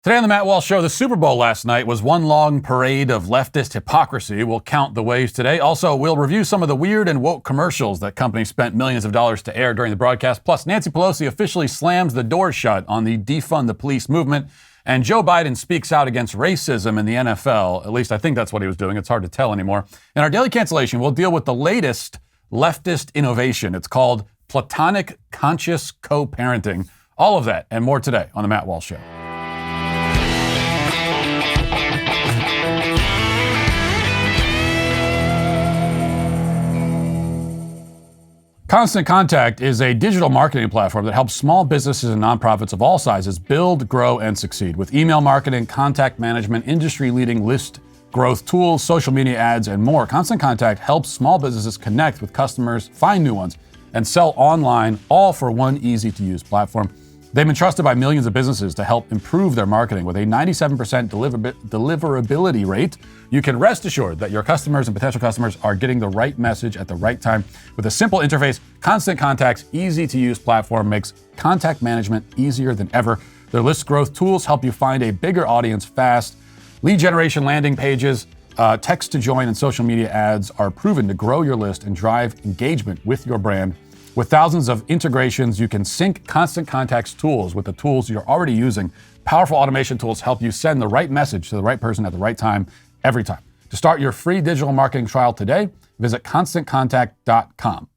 Today on the Matt Walsh Show, the Super Bowl last night was one long parade of leftist hypocrisy. We'll count the waves today. Also, we'll review some of the weird and woke commercials that companies spent millions of dollars to air during the broadcast. Plus, Nancy Pelosi officially slams the door shut on the Defund the Police movement. And Joe Biden speaks out against racism in the NFL. At least I think that's what he was doing. It's hard to tell anymore. In our Daily Cancellation, we'll deal with the latest leftist innovation. It's called platonic conscious co-parenting. All of that and more today on the Matt Walsh Show. Constant Contact is a digital marketing platform that helps small businesses and nonprofits of all sizes build, grow, and succeed. With email marketing, contact management, industry-leading list growth tools, social media ads, and more, Constant Contact helps small businesses connect with customers, find new ones, and sell online, all for one easy-to-use platform. They've been trusted by millions of businesses to help improve their marketing. With a 97% deliverability rate, you can rest assured that your customers and potential customers are getting the right message at the right time. With a simple interface, Constant Contact's easy-to-use platform makes contact management easier than ever. Their list growth tools help you find a bigger audience fast. Lead generation landing pages, text to join, and social media ads are proven to grow your list and drive engagement with your brand. With thousands of integrations, you can sync Constant Contact's tools with the tools you're already using. Powerful automation tools help you send the right message to the right person at the right time, every time. To start your free digital marketing trial today, visit ConstantContact.com.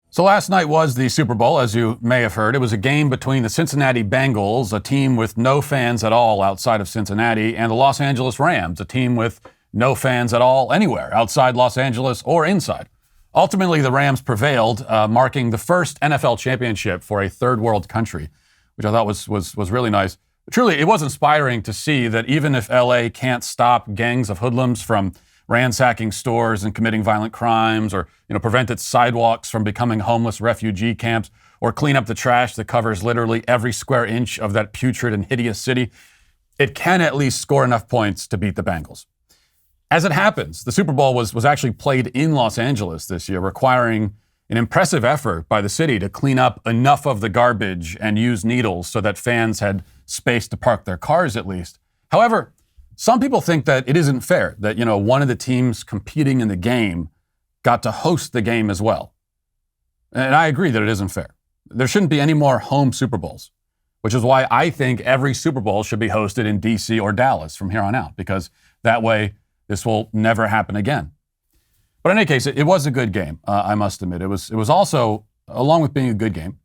So last night was the Super Bowl, as you may have heard. It was a game between the Cincinnati Bengals, a team with no fans at all outside of Cincinnati, and the Los Angeles Rams, a team with no fans at all anywhere outside Los Angeles or inside. Ultimately, the Rams prevailed, marking the first NFL championship for a third world country, which I thought was really nice. But truly, it was inspiring to see that even if LA can't stop gangs of hoodlums from ransacking stores and committing violent crimes, or prevent its sidewalks from becoming homeless refugee camps, or clean up the trash that covers literally every square inch of that putrid and hideous city, it can at least score enough points to beat the Bengals. As it happens, the Super Bowl was actually played in Los Angeles this year, requiring an impressive effort by the city to clean up enough of the garbage and use needles so that fans had space to park their cars at least. However, some people think that it isn't fair that, one of the teams competing in the game got to host the game as well. And I agree that it isn't fair. There shouldn't be any more home Super Bowls, which is why I think every Super Bowl should be hosted in D.C. or Dallas from here on out, because that way this will never happen again. But in any case, it was a good game, I must admit. It was also, along with being a good game,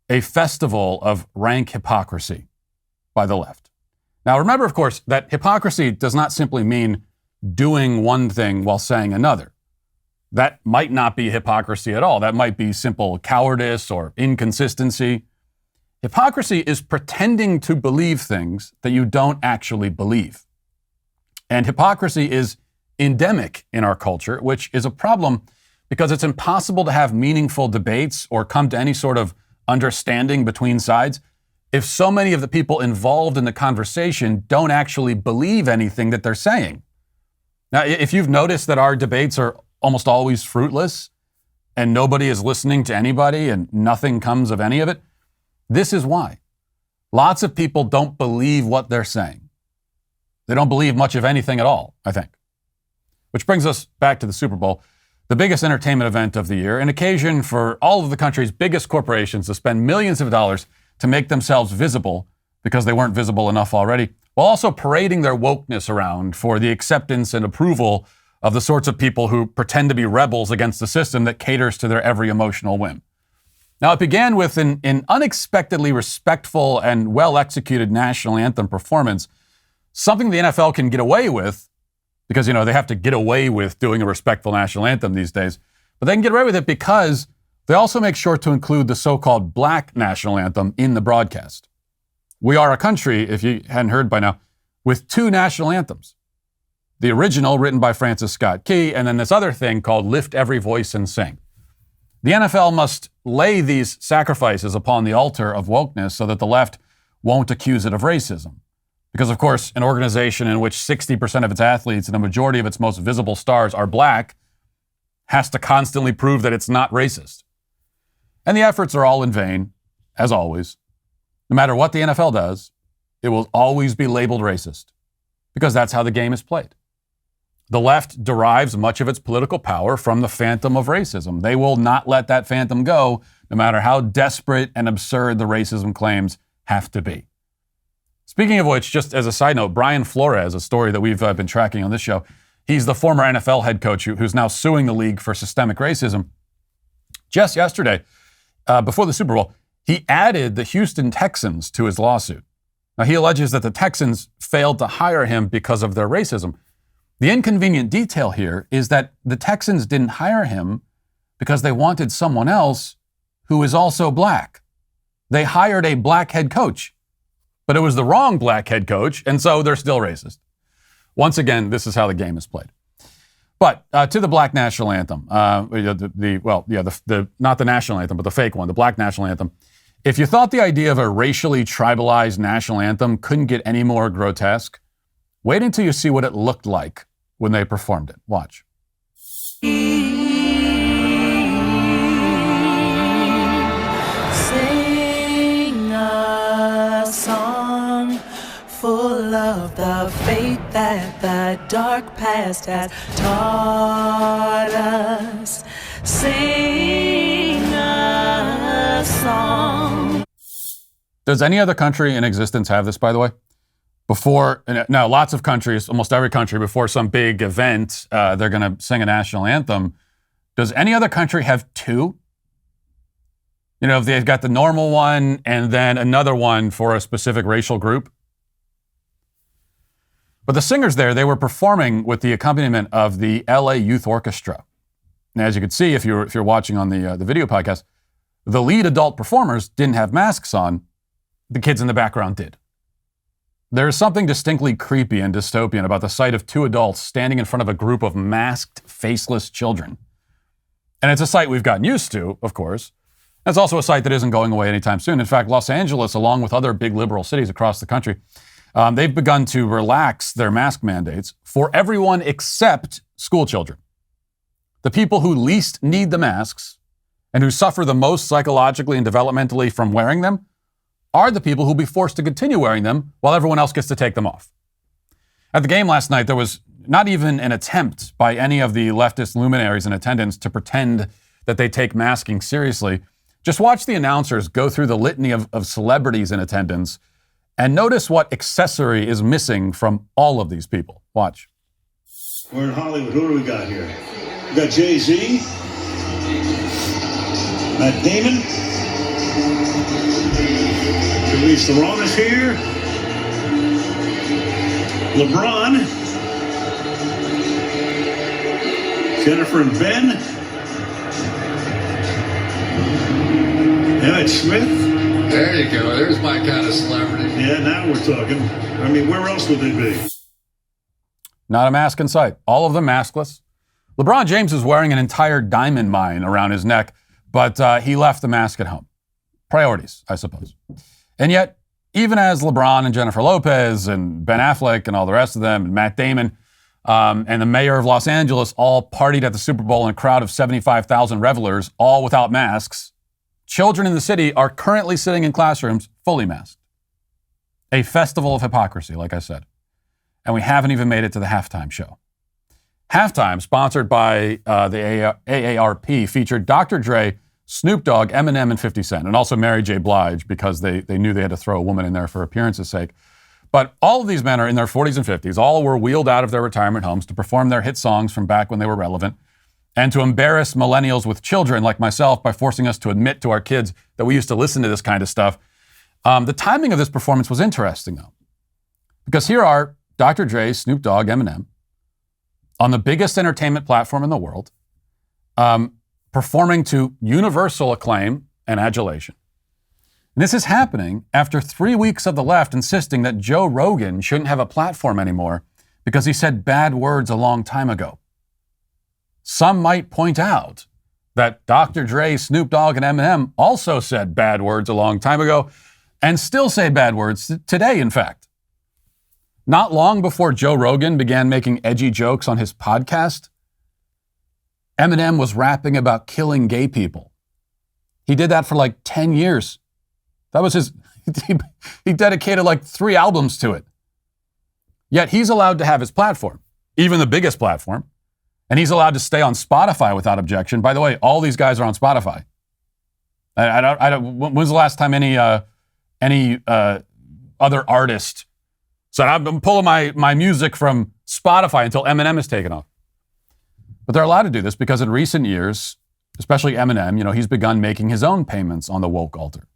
a festival of rank hypocrisy by the left. Now, remember, of course, that hypocrisy does not simply mean doing one thing while saying another. That might not be hypocrisy at all. That might be simple cowardice or inconsistency. Hypocrisy is pretending to believe things that you don't actually believe. And hypocrisy is endemic in our culture, which is a problem because it's impossible to have meaningful debates or come to any sort of understanding between sides if so many of the people involved in the conversation don't actually believe anything that they're saying. Now, if you've noticed that our debates are almost always fruitless and nobody is listening to anybody and nothing comes of any of it, this is why. Lots of people don't believe what they're saying. They don't believe much of anything at all, I think. Which brings us back to the Super Bowl, the biggest entertainment event of the year, an occasion for all of the country's biggest corporations to spend millions of dollars to make themselves visible because they weren't visible enough already, while also parading their wokeness around for the acceptance and approval of the sorts of people who pretend to be rebels against the system that caters to their every emotional whim. Now, it began with an unexpectedly respectful and well-executed national anthem performance, something the NFL can get away with because, they have to get away with doing a respectful national anthem these days. But they can get away with it because they also make sure to include the so-called black national anthem in the broadcast. We are a country, if you hadn't heard by now, with two national anthems. The original, written by Francis Scott Key, and then this other thing called Lift Every Voice and Sing. The NFL must lay these sacrifices upon the altar of wokeness so that the left won't accuse it of racism. Because, of course, an organization in which 60% of its athletes and a majority of its most visible stars are black has to constantly prove that it's not racist. And the efforts are all in vain, as always. No matter what the NFL does, it will always be labeled racist because that's how the game is played. The left derives much of its political power from the phantom of racism. They will not let that phantom go, no matter how desperate and absurd the racism claims have to be. Speaking of which, just as a side note, Brian Flores, a story that we've been tracking on this show, he's the former NFL head coach who's now suing the league for systemic racism. Just yesterday, before the Super Bowl, he added the Houston Texans to his lawsuit. Now, he alleges that the Texans failed to hire him because of their racism. The inconvenient detail here is that the Texans didn't hire him because they wanted someone else who is also black. They hired a black head coach, but it was the wrong black head coach, and so they're still racist. Once again, this is how the game is played. But to the black national anthem, not the national anthem, but the fake one, the black national anthem. If you thought the idea of a racially tribalized national anthem couldn't get any more grotesque, wait until you see what it looked like when they performed it. Watch. Sing a song full of the faith that the dark past has taught us. Sing a song. Does any other country in existence have this, by the way? Now, lots of countries, almost every country, before some big event, they're going to sing a national anthem. Does any other country have two? You know, if they've got the normal one and then another one for a specific racial group. But the singers there, they were performing with the accompaniment of the LA Youth Orchestra. And as you can see, if you're watching on the video podcast, the lead adult performers didn't have masks on. The kids in the background did. There is something distinctly creepy and dystopian about the sight of two adults standing in front of a group of masked, faceless children. And it's a sight we've gotten used to, of course. It's also a sight that isn't going away anytime soon. In fact, Los Angeles, along with other big liberal cities across the country, they've begun to relax their mask mandates for everyone except school children. The people who least need the masks and who suffer the most psychologically and developmentally from wearing them are the people who'll be forced to continue wearing them while everyone else gets to take them off. At the game last night, there was not even an attempt by any of the leftist luminaries in attendance to pretend that they take masking seriously. Just watch the announcers go through the litany of celebrities in attendance and notice what accessory is missing from all of these people. Watch. We're in Hollywood. Who do we got here? We got Jay-Z, Matt Damon, Charlize Theron is here, LeBron, Jennifer and Ben, Emmett Smith. There you go. There's my kind of celebrity. Yeah, now we're talking. I mean, where else would they be? Not a mask in sight. All of them maskless. LeBron James is wearing an entire diamond mine around his neck, but he left the mask at home. Priorities, I suppose. And yet, even as LeBron and Jennifer Lopez and Ben Affleck and all the rest of them, and Matt Damon and the mayor of Los Angeles all partied at the Super Bowl in a crowd of 75,000 revelers, all without masks, children in the city are currently sitting in classrooms fully masked. A festival of hypocrisy, like I said. And we haven't even made it to the halftime show. Halftime, sponsored by the AARP, featured Dr. Dre, Snoop Dogg, Eminem, and 50 Cent, and also Mary J. Blige, because they knew they had to throw a woman in there for appearance's sake. But all of these men are in their 40s and 50s. All were wheeled out of their retirement homes to perform their hit songs from back when they were relevant, and to embarrass millennials with children like myself by forcing us to admit to our kids that we used to listen to this kind of stuff. The timing of this performance was interesting, though, because here are Dr. Dre, Snoop Dogg, Eminem, on the biggest entertainment platform in the world, performing to universal acclaim and adulation. And this is happening after 3 weeks of the left insisting that Joe Rogan shouldn't have a platform anymore because he said bad words a long time ago. Some might point out that Dr. Dre, Snoop Dogg, and Eminem also said bad words a long time ago and still say bad words today, in fact. Not long before Joe Rogan began making edgy jokes on his podcast, Eminem was rapping about killing gay people. He did that for like 10 years. That was he dedicated like 3 albums to it. Yet he's allowed to have his platform, even the biggest platform, and he's allowed to stay on Spotify without objection. By the way, all these guys are on Spotify. When's the last time any other artist said, I'm pulling my music from Spotify until Eminem is taken off? But they're allowed to do this because in recent years, especially Eminem, he's begun making his own payments on the woke altar.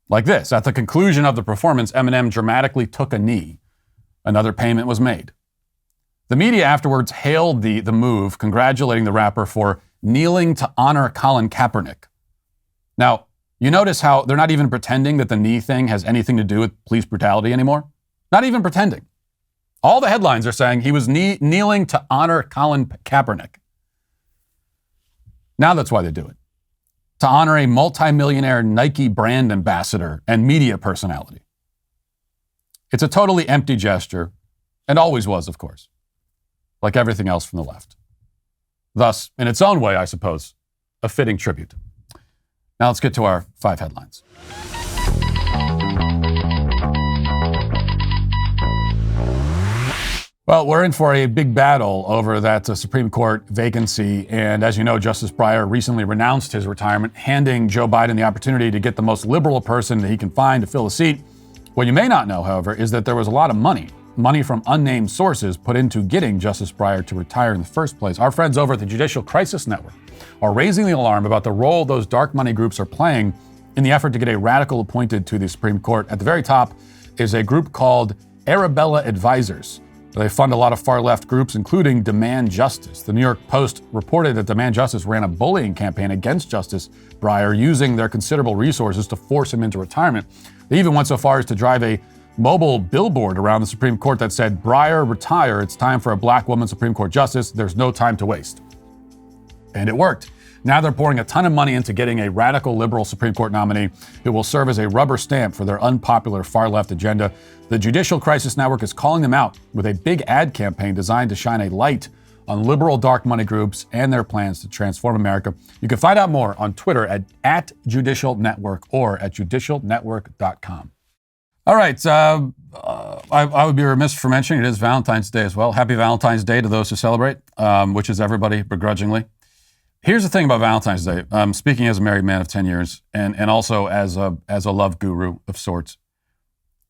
Like this. At the conclusion of the performance, Eminem dramatically took a knee. Another payment was made. The media afterwards hailed the move, congratulating the rapper for kneeling to honor Colin Kaepernick. Now, you notice how they're not even pretending that the knee thing has anything to do with police brutality anymore? Not even pretending. All the headlines are saying he was kneeling to honor Colin Kaepernick. Now that's why they do it. To honor a multimillionaire Nike brand ambassador and media personality. It's a totally empty gesture, and always was, of course, like everything else from the left. Thus, in its own way, I suppose, a fitting tribute. Now let's get to our 5 headlines. Well, we're in for a big battle over that Supreme Court vacancy. And as you know, Justice Breyer recently renounced his retirement, handing Joe Biden the opportunity to get the most liberal person that he can find to fill a seat. What you may not know, however, is that there was a lot of money from unnamed sources put into getting Justice Breyer to retire in the first place. Our friends over at the Judicial Crisis Network are raising the alarm about the role those dark money groups are playing in the effort to get a radical appointed to the Supreme Court. At the very top is a group called Arabella Advisors. They fund a lot of far-left groups, including Demand Justice. The New York Post reported that Demand Justice ran a bullying campaign against Justice Breyer, using their considerable resources to force him into retirement. They even went so far as to drive a mobile billboard around the Supreme Court that said, "Breyer, retire. It's time for a black woman Supreme Court justice. There's no time to waste." And it worked. Now they're pouring a ton of money into getting a radical liberal Supreme Court nominee who will serve as a rubber stamp for their unpopular far-left agenda. The Judicial Crisis Network is calling them out with a big ad campaign designed to shine a light on liberal dark money groups and their plans to transform America. You can find out more on Twitter at Judicial Network or at judicialnetwork.com. All right. I would be remiss for mentioning it is Valentine's Day as well. Happy Valentine's Day to those who celebrate, which is everybody begrudgingly. Here's the thing about Valentine's Day. Speaking as a married man of 10 years and also as a love guru of sorts,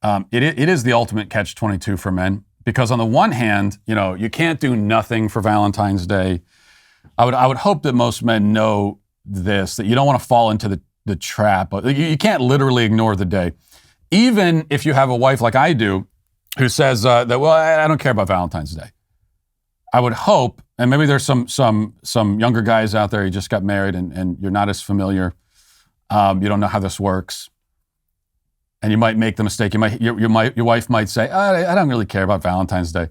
it is the ultimate catch-22 for men. Because on the one hand, you can't do nothing for Valentine's Day. I would hope that most men know this, that you don't want to fall into the trap. You can't literally ignore the day. Even if you have a wife like I do, who says that, well, I don't care about Valentine's Day. I would hope, and maybe there's some younger guys out there who just got married and you're not as familiar. You don't know how this works. And you might make the mistake. Your wife might say, I don't really care about Valentine's Day.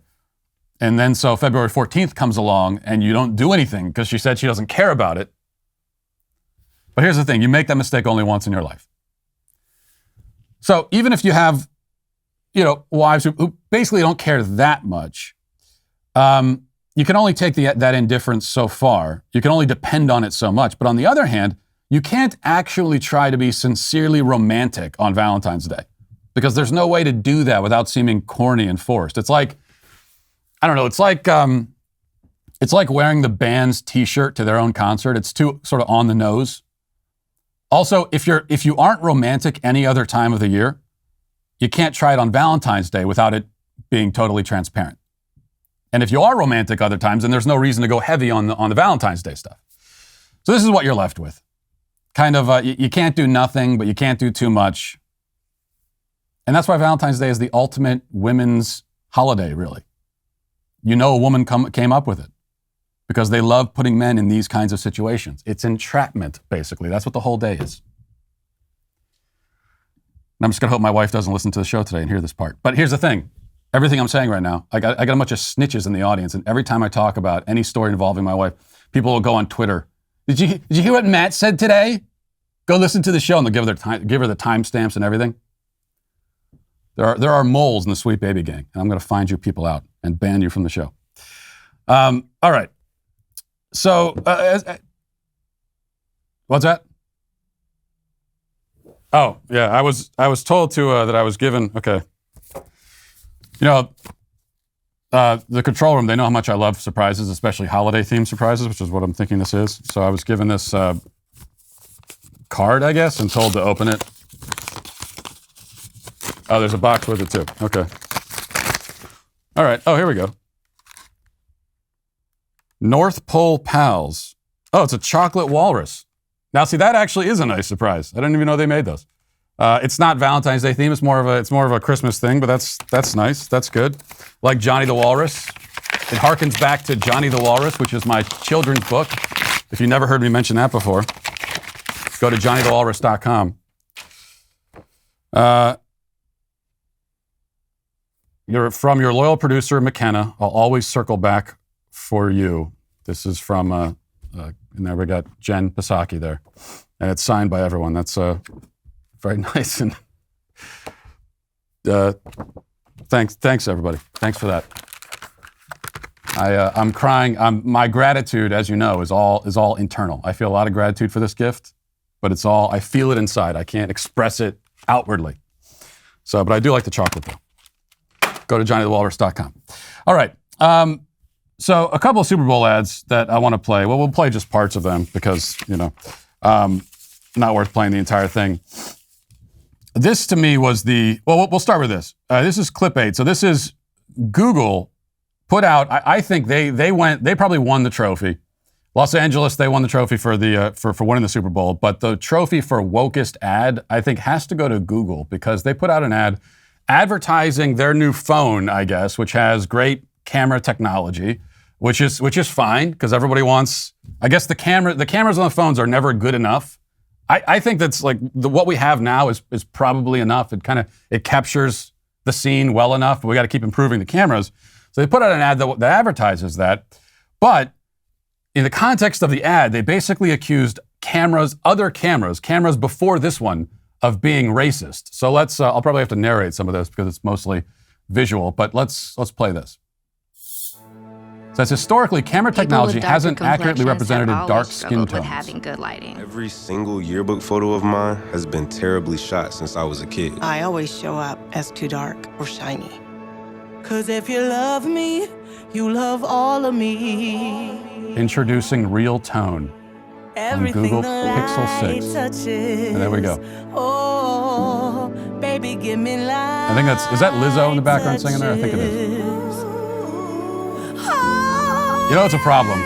And then so February 14th comes along and you don't do anything because she said she doesn't care about it. But here's the thing. You make that mistake only once in your life. So even if you have, wives who basically don't care that much, you can only take that indifference so far. You can only depend on it so much. But on the other hand, you can't actually try to be sincerely romantic on Valentine's Day because there's no way to do that without seeming corny and forced. It's like, I don't know, it's like wearing the band's t-shirt to their own concert. It's too sort of on the nose. Also, if you aren't romantic any other time of the year, you can't try it on Valentine's Day without it being totally transparent. And if you are romantic other times, then there's no reason to go heavy on the Valentine's Day stuff. So this is what you're left with. Kind of, you can't do nothing, but you can't do too much. And that's why Valentine's Day is the ultimate women's holiday, really. A woman came up with it because they love putting men in these kinds of situations. It's entrapment, basically. That's what the whole day is. And I'm just going to hope my wife doesn't listen to the show today and hear this part. But here's the thing. Everything I'm saying right now, I got a bunch of snitches in the audience. And every time I talk about any story involving my wife, people will go on Twitter. Did you hear what Matt said today? Go listen to the show, and they'll give her the timestamps and everything. There are moles in the Sweet Baby Gang, and I'm going to find you people out and ban you from the show. All right. So, what's that? Oh, yeah, I was told to that I was given, okay. You know, the control room, they know how much I love surprises, especially holiday-themed surprises, which is what I'm thinking this is. So I was given this card, I guess, and told to open it. Oh, there's a box with it, too. Okay. All right. Oh, here we go. North Pole Pals. Oh, it's a chocolate walrus. Now, see, that actually is a nice surprise. I didn't even know they made those. It's not Valentine's Day theme. It's more of a Christmas thing, but that's nice. That's good. Like Johnny the Walrus. It harkens back to Johnny the Walrus, which is my children's book. If you never heard me mention that before, go to johnnythewalrus.com. You're from your loyal producer, McKenna. I'll always circle back for you. This is from, and there we got Jen Psaki there. And it's signed by everyone. That's very nice. And thanks everybody. Thanks for that. I'm crying. My gratitude, as you know, is all internal. I feel a lot of gratitude for this gift, but I feel it inside. I can't express it outwardly. So, but I do like the chocolate though. Go to johnnythewalrus.com. All right. So a couple of Super Bowl ads that I want to play. Well, we'll play just parts of them because, not worth playing the entire thing. This to me was we'll start with this. This is clip 8. So this is Google put out, I think they probably won the trophy. Los Angeles, they won the trophy for winning the Super Bowl, but the trophy for Wokest ad, I think has to go to Google because they put out an ad advertising their new phone, I guess, which has great camera technology, which is fine because everybody wants. I guess the cameras on the phones are never good enough. I think that's like what we have now is probably enough. It captures the scene well enough, but we got to keep improving the cameras. So they put out an ad that advertises that, but in the context of the ad, they basically accused other cameras before this one, of being racist. So I'll probably have to narrate some of this because it's mostly visual, but let's play this. It says, historically, camera technology hasn't accurately represented dark skin tones. With having good lighting. Every single yearbook photo of mine has been terribly shot since I was a kid. I always show up as too dark or shiny. 'Cause if you love me, you love all of me. Introducing Real Tone. Everything Google the Pixel light 6. touches. And there we go. Oh, baby, give me light. I think is that Lizzo in the background singing there? I think it is. You know, it's a problem.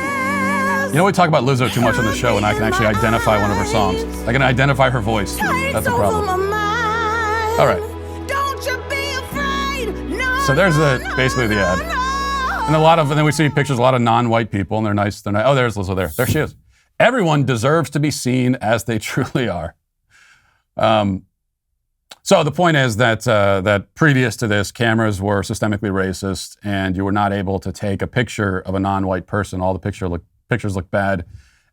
You know, we talk about Lizzo too much on the show, and I can actually identify one of her songs. I can identify her voice. That's a problem. All right. So there's basically the ad. And then we see pictures of a lot of non-white people, and they're nice. Oh, there's Lizzo there. There she is. Everyone deserves to be seen as they truly are. So the point is that previous to this, cameras were systemically racist, and you were not able to take a picture of a non-white person. All the pictures look bad,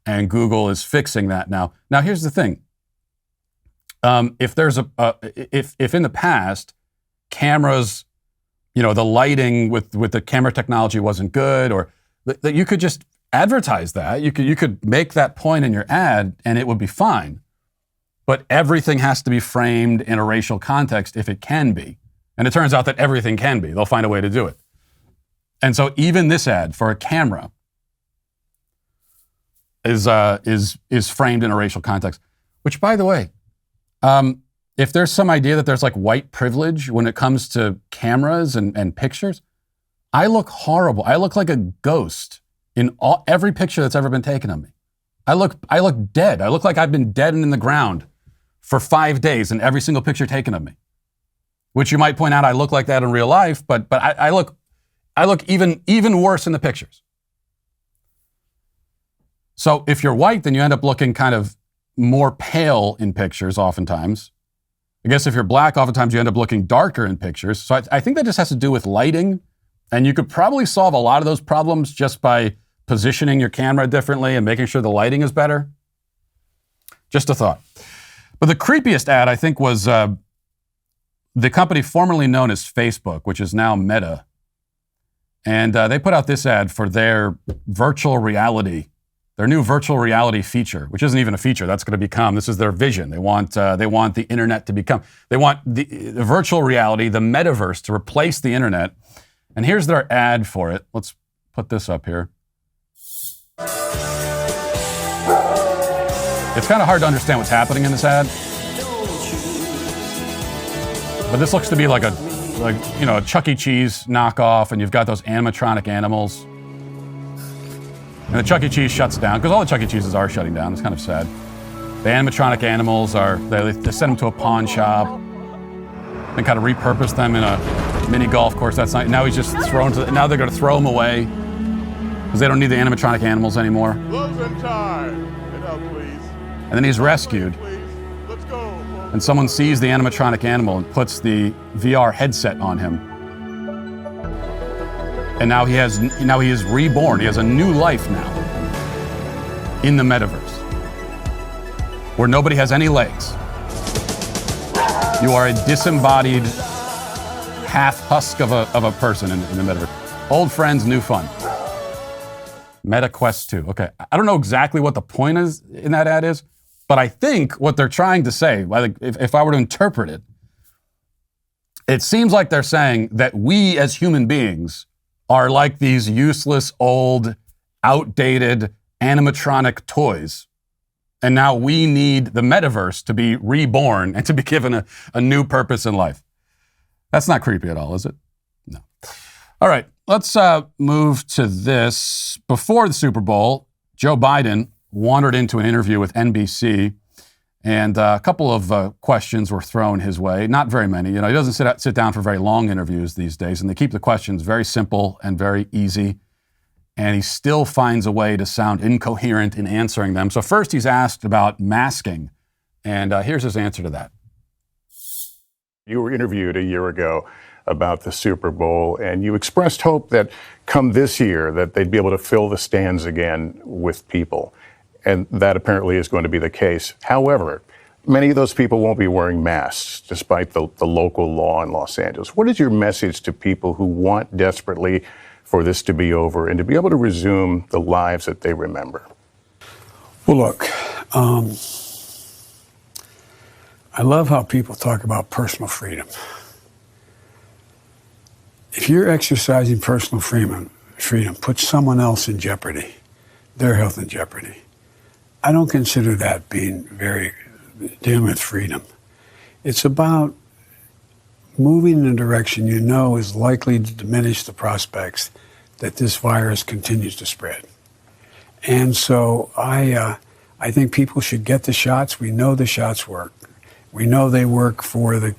and Google is fixing that now. Now here's the thing: if in the past cameras, the lighting with the camera technology wasn't good, or that you could just advertise that. You could make that point in your ad and it would be fine. But everything has to be framed in a racial context if it can be. And it turns out that everything can be. They'll find a way to do it. And so even this ad for a camera is framed in a racial context. Which, by the way, if there's some idea that there's like white privilege when it comes to cameras and pictures, I look horrible. I look like a ghost in every picture that's ever been taken of me. I look dead. I look like I've been dead and in the ground for 5 days in every single picture taken of me. Which you might point out I look like that in real life, but I look even worse in the pictures. So if you're white, then you end up looking kind of more pale in pictures oftentimes. I guess if you're black, oftentimes you end up looking darker in pictures. So I think that just has to do with lighting. And you could probably solve a lot of those problems just by positioning your camera differently and making sure the lighting is better. Just a thought. But the creepiest ad, I think, was the company formerly known as Facebook, which is now Meta. And they put out this ad for their virtual reality Their new virtual reality feature, which isn't even a feature, that's going to become, this is their vision. They want the internet to become, they want the virtual reality, the metaverse, to replace the internet. And here's their ad for it. Let's put this up here. It's kind of hard to understand what's happening in this ad. But this looks to be like a Chuck E. Cheese knockoff, and you've got those animatronic animals. And the Chuck E. Cheese shuts down, because all the Chuck E. Cheeses are shutting down. It's kind of sad. The animatronic animals they send them to a pawn shop and kind of repurpose them in a mini golf course. That's not, now he's just now they're going to throw him away because they don't need the animatronic animals anymore. Closing time. Get out, please. And then he's rescued. Let's go. And someone sees the animatronic animal and puts the VR headset on him. And now he is reborn. He has a new life now in the metaverse, where nobody has any legs. You are a disembodied half husk of a person in the metaverse. Old friends, new fun. Meta Quest 2. Okay, I don't know exactly what the point is in that ad is, but I think what they're trying to say, if I were to interpret it, it seems like they're saying that we as human beings are like these useless, old, outdated animatronic toys. And now we need the metaverse to be reborn and to be given a new purpose in life. That's not creepy at all, is it? No. All right, let's move to this. Before the Super Bowl, Joe Biden wandered into an interview with NBC, and a couple of questions were thrown his way. Not very many. He doesn't sit down for very long interviews these days, and they keep the questions very simple and very easy. And he still finds a way to sound incoherent in answering them. So first he's asked about masking, and here's his answer to that. You were interviewed a year ago about the Super Bowl, and you expressed hope that come this year that they'd be able to fill the stands again with people. And that apparently is going to be the case. However, many of those people won't be wearing masks, despite the local law in Los Angeles. What is your message to people who want desperately for this to be over and to be able to resume the lives that they remember? Well, look, I love how people talk about personal freedom. If you're exercising personal freedom, puts someone else in jeopardy, their health in jeopardy. I don't consider that being dealing with freedom. It's about moving in a direction you know is likely to diminish the prospects that this virus continues to spread. And so I think people should get the shots. We know the shots work. We know they work for the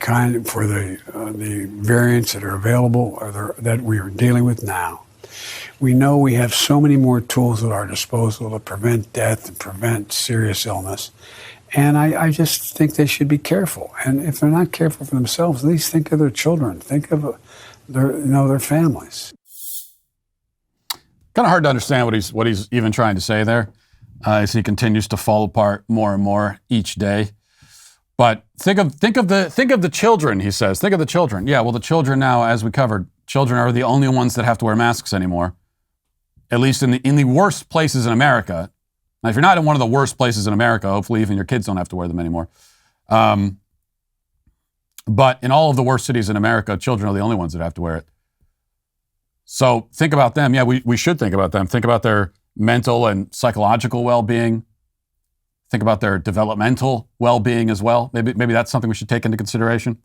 variants that are available or that we are dealing with now. We know we have so many more tools at our disposal to prevent death and prevent serious illness. And I just think they should be careful. And if they're not careful for themselves, at least think of their children. Think of their families. Kind of hard to understand what he's even trying to say there, as he continues to fall apart more and more each day. But think of the children, he says. Think of the children. Yeah, well, the children now, as we covered, children are the only ones that have to wear masks anymore, at least in the worst places in America. Now, if you're not in one of the worst places in America, hopefully even your kids don't have to wear them anymore. But in all of the worst cities in America, children are the only ones that have to wear it. So think about them. Yeah, we should think about them. Think about their mental and psychological well-being. Think about their developmental well-being as well. Maybe that's something we should take into consideration.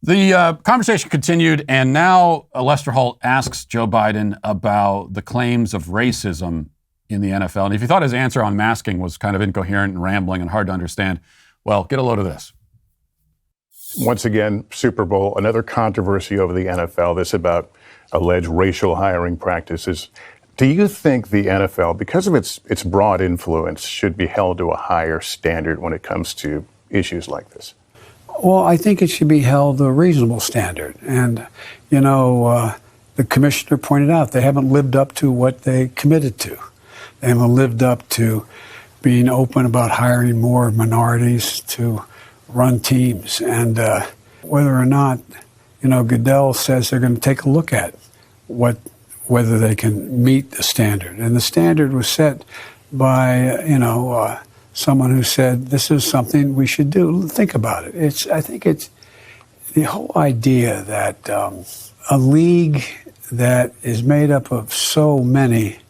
The conversation continued, and now Lester Holt asks Joe Biden about the claims of racism in the NFL. And if you thought his answer on masking was kind of incoherent and rambling and hard to understand, well, get a load of this. Once again, Super Bowl, another controversy over the NFL, this about alleged racial hiring practices. Do you think the NFL, because of its broad influence, should be held to a higher standard when it comes to issues like this? Well, I think it should be held to a reasonable standard. And, the commissioner pointed out they haven't lived up to what they committed to. They haven't lived up to being open about hiring more minorities to run teams. And whether or not, Goodell says they're going to take a look at whether they can meet the standard. And the standard was set by, someone who said, this is something we should do. Think about it. I think it's the whole idea that a league that is made up of so many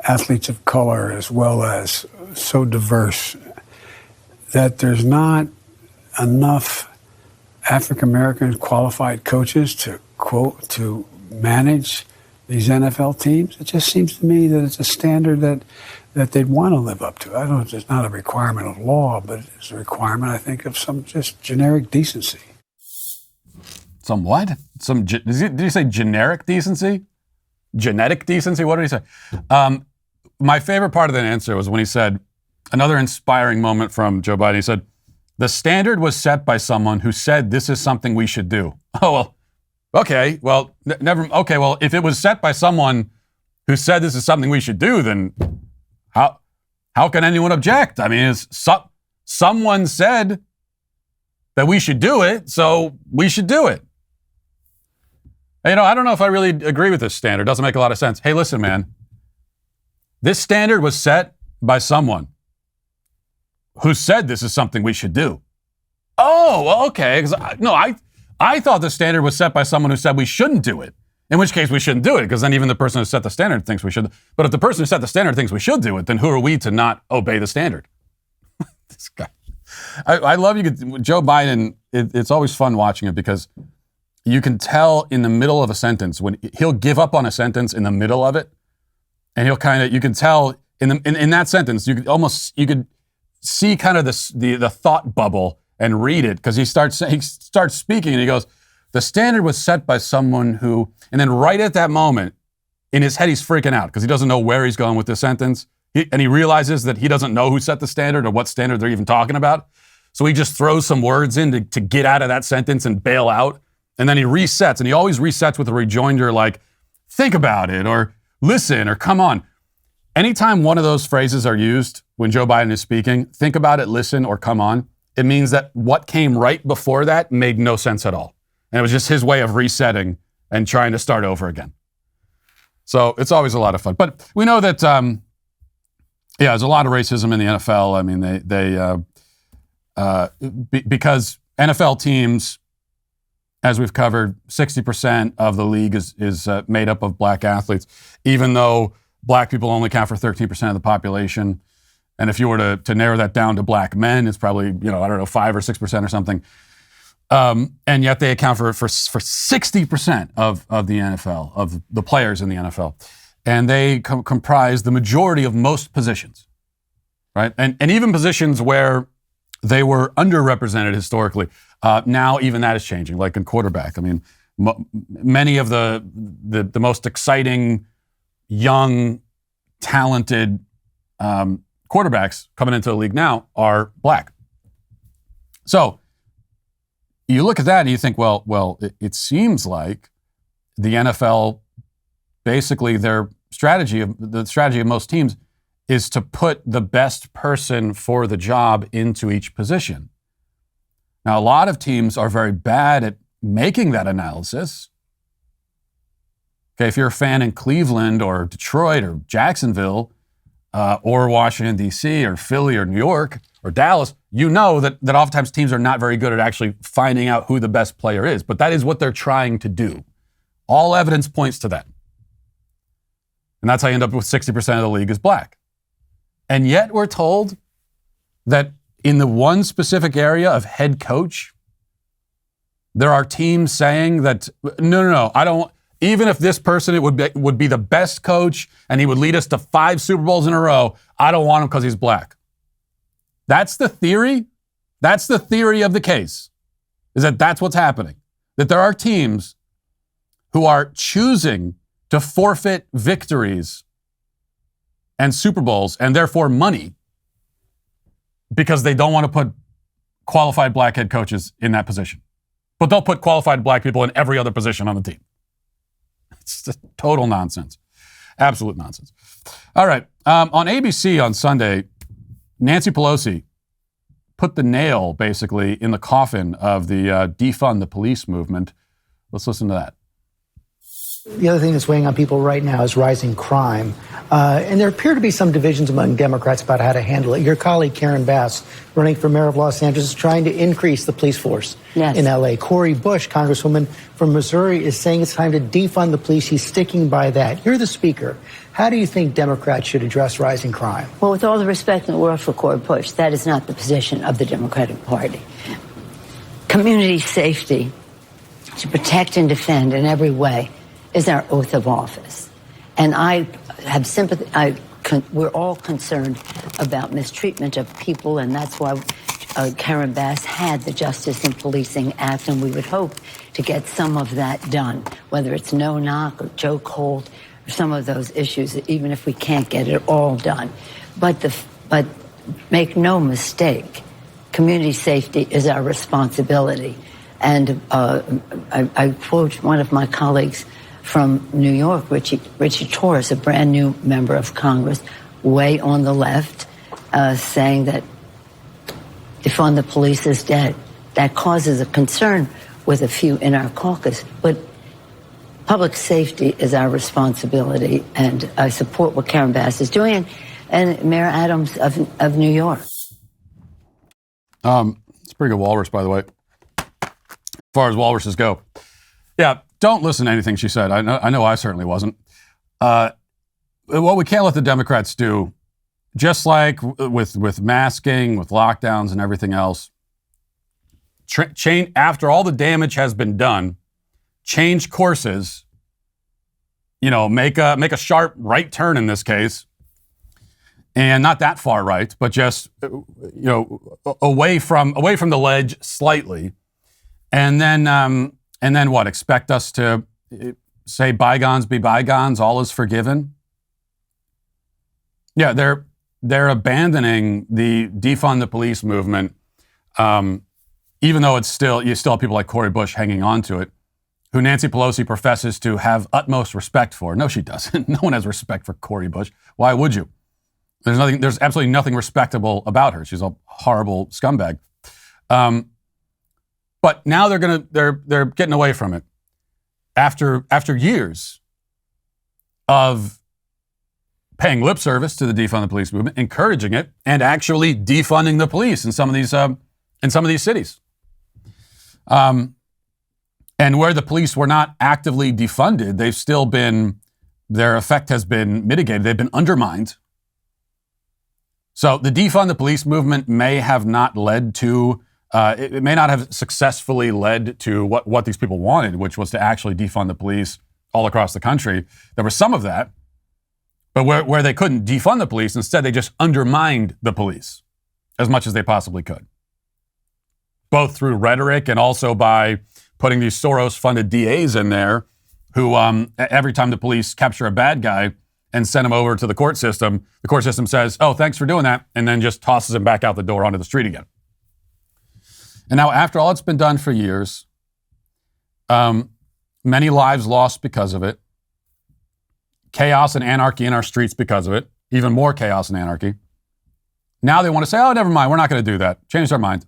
athletes of color as well as so diverse that there's not enough African-American qualified coaches to manage these NFL teams. It just seems to me that it's a standard that they'd want to live up to. I don't know if it's not a requirement of law, but it's a requirement, I think, of some just generic decency. Some what? Did you say generic decency? Genetic decency? What did he say? My favorite part of that answer was when he said, another inspiring moment from Joe Biden, he said, the standard was set by someone who said this is something we should do. Oh, well, okay. Well, okay, well, if it was set by someone who said this is something we should do, then how can anyone object? I mean, someone said that we should do it, so we should do it. I don't know if I really agree with this standard. It doesn't make a lot of sense. Hey, listen, man. This standard was set by someone who said this is something we should do. Oh, well, okay. I thought the standard was set by someone who said we shouldn't do it. In which case we shouldn't do it, because then even the person who set the standard thinks we should. But if the person who set the standard thinks we should do it, then who are we to not obey the standard? This guy. I love you. Joe Biden, it's always fun watching it because you can tell in the middle of a sentence when he'll give up on a sentence in the middle of it, and you can tell in that sentence you could see kind of the thought bubble and read it, because he starts speaking and he goes, the standard was set by someone who, and then right at that moment in his head he's freaking out because he doesn't know where he's going with this sentence, and he realizes that he doesn't know who set the standard or what standard they're even talking about, so he just throws some words in to get out of that sentence and bail out. And then he resets, and he always resets with a rejoinder like, think about it, or listen, or come on. Anytime one of those phrases are used when Joe Biden is speaking, think about it, listen, or come on, it means that what came right before that made no sense at all. And it was just his way of resetting and trying to start over again. So it's always a lot of fun. But we know that, there's a lot of racism in the NFL. I mean, because NFL teams, as we've covered, 60% of the league is made up of black athletes, even though black people only account for 13% of the population. And if you were to narrow that down to black men, it's probably, 5 or 6% or something. And yet they account for 60% of the NFL, of the players in the NFL. And they comprise the majority of most positions, right? And even positions where they were underrepresented historically. Now even that is changing, like in quarterback. I mean, many of the most exciting, young, talented quarterbacks coming into the league now are black. So you look at that and you think, well, it seems like the NFL, basically the strategy of most teams is to put the best person for the job into each position. Now, a lot of teams are very bad at making that analysis. Okay, if you're a fan in Cleveland or Detroit or Jacksonville or Washington, D.C. or Philly or New York or Dallas, you know that oftentimes teams are not very good at actually finding out who the best player is. But that is what they're trying to do. All evidence points to that. And that's how you end up with 60% of the league is black. And yet we're told that in the one specific area of head coach, there are teams saying that, no, I don't, even if this person would be the best coach and he would lead us to 5 Super Bowls in a row, I don't want him because he's black. That's the theory. That's the theory of the case, is that that's what's happening. That there are teams who are choosing to forfeit victories and Super Bowls and therefore money because they don't want to put qualified black head coaches in that position. But they'll put qualified black people in every other position on the team. It's just total nonsense. Absolute nonsense. All right. On ABC on Sunday, Nancy Pelosi put the nail, basically, in the coffin of the Defund the Police movement. Let's listen to that. The other thing that's weighing on people right now is rising crime. And there appear to be some divisions among Democrats about how to handle it. Your colleague, Karen Bass, running for mayor of Los Angeles, is trying to increase the police force in L.A. Cori Bush, Congresswoman from Missouri, is saying it's time to defund the police. He's sticking by that. You're the speaker. How do you think Democrats should address rising crime? Well, with all the respect in the world for Cori Bush, that is not the position of the Democratic Party. Community safety, to protect and defend in every way, is our oath of office. And I have sympathy. We're all concerned about mistreatment of people, and that's why Karen Bass had the Justice in Policing Act, and we would hope to get some of that done, whether it's no knock or choke hold or some of those issues, even if we can't get it all done. But make no mistake, community safety is our responsibility. And I quote one of my colleagues from New York, Richie Torres, a brand new member of Congress, way on the left, saying that defund the police is dead. That causes a concern with a few in our caucus. But public safety is our responsibility, and I support what Karen Bass is doing, and Mayor Adams of New York. It's pretty good walrus, by the way, as far as walruses go. Yeah, don't listen to anything she said. I know I certainly wasn't. What we can't let the Democrats do, just like with masking, with lockdowns and everything else, after all the damage has been done, change courses, make a sharp right turn in this case, and not that far right, but just away from the ledge slightly, and then what? Expect us to say bygones be bygones, all is forgiven? Yeah, they're abandoning the defund the police movement, even though you still have people like Cori Bush hanging on to it, who Nancy Pelosi professes to have utmost respect for. No, she doesn't. No one has respect for Cori Bush. Why would you? There's absolutely nothing respectable about her. She's a horrible scumbag. But now they're getting away from it after years of paying lip service to the defund the police movement, encouraging it, and actually defunding the police in some of these cities. And where the police were not actively defunded, their effect has been mitigated. They've been undermined. So the defund the police movement may have not led to, it may not have successfully led to what these people wanted, which was to actually defund the police all across the country. There was some of that, but where they couldn't defund the police, instead they just undermined the police as much as they possibly could, both through rhetoric and also by putting these Soros-funded DAs in there who, every time the police capture a bad guy and send him over to the court system says, "Oh, thanks for doing that," and then just tosses him back out the door onto the street again. And now, after all it's been done for years, many lives lost because of it, chaos and anarchy in our streets because of it, even more chaos and anarchy. Now they want to say, "Oh, never mind, we're not going to do that." Change their mind.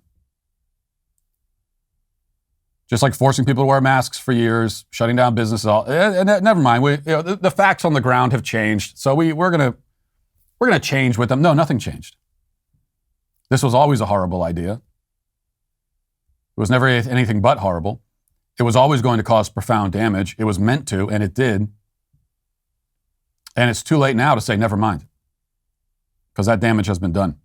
Just like forcing people to wear masks for years, shutting down businesses. Never mind. The facts on the ground have changed, so we're gonna change with them. No, nothing changed. This was always a horrible idea. It was never anything but horrible. It was always going to cause profound damage. It was meant to, and it did. And it's too late now to say never mind, because that damage has been done.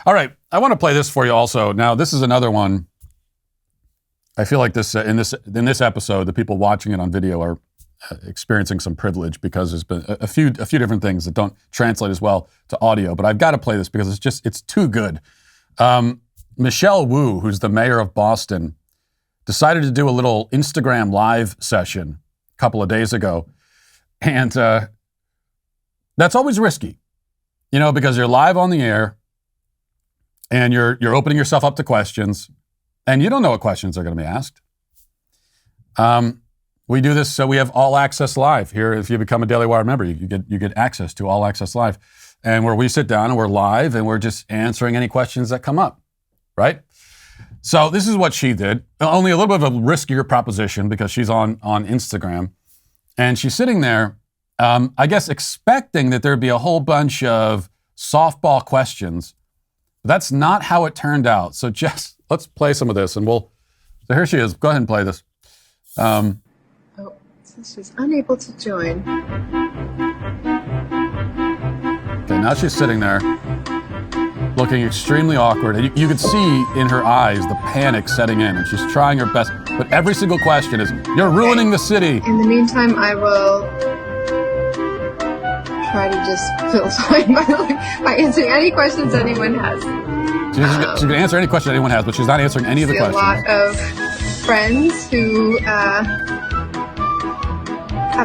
All right, I want to play this for you also. Now, this is another one. I feel like in this episode, the people watching it on video are experiencing some privilege because there's been a few different things that don't translate as well to audio. But I've got to play this because it's too good. Michelle Wu, who's the mayor of Boston, decided to do a little Instagram live session a couple of days ago, and that's always risky, because you're live on the air and you're opening yourself up to questions. And you don't know what questions are going to be asked. We do this so we have All Access Live here. If you become a Daily Wire member, you get access to All Access Live, and where we sit down and we're live and we're just answering any questions that come up, right? So this is what she did. Only a little bit of a riskier proposition because she's on Instagram, and she's sitting there I guess expecting that there'd be a whole bunch of softball questions. That's not how it turned out. So Jess, let's play some of this, and so here she is. Go ahead and play this. So she's unable to join. Okay, now she's sitting there looking extremely awkward. And you could see in her eyes the panic setting in, and she's trying her best. But every single question is, you're ruining the city. In the meantime, I will try to just fill time by answering any questions anyone has. She's going to answer any question anyone has, but she's not answering any of the questions. A lot of friends who have